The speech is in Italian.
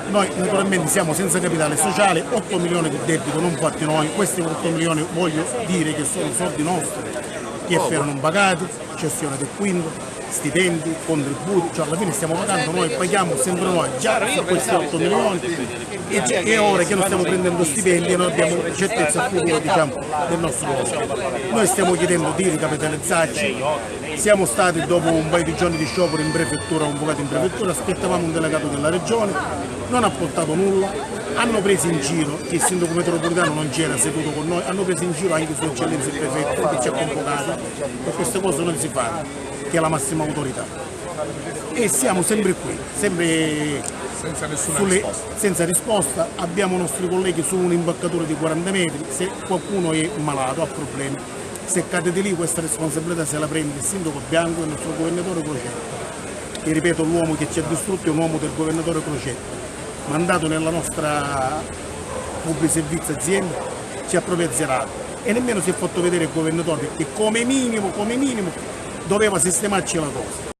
Noi naturalmente siamo senza capitale sociale, 8 milioni di debito non fatti noi, questi 8 milioni voglio dire che sono soldi nostri, che erano pagati, cessione del quinto, stipendi, contributi, cioè alla fine stiamo pagando noi, paghiamo sempre noi già su questi 8 milioni e ora che non stiamo prendendo stipendi noi abbiamo certezza al futuro del nostro lavoro. Noi stiamo chiedendo di ricapitalizzarci, siamo stati dopo un paio di giorni di sciopero in prefettura, convocati in prefettura, aspettavamo un delegato della regione, non ha portato nulla, hanno preso in giro, che il sindaco metropolitano non c'era seduto con noi, hanno preso in giro anche su eccellenza il prefetto che ci ha convocato, e queste cose non si fanno, che è la massima autorità. E siamo sempre qui, sempre senza risposta, abbiamo i nostri colleghi su un'imboccatura di 40 metri, se qualcuno è malato, ha problemi, se cade di lì questa responsabilità se la prende il sindaco Bianco e il nostro governatore Crocetti. E ripeto, l'uomo che ci ha distrutto è un uomo del governatore Crocetti, mandato nella nostra pubblico servizio azienda, ci ha proprio azzerato e nemmeno si è fatto vedere il governatore, perché come minimo doveva sistemarci la cosa.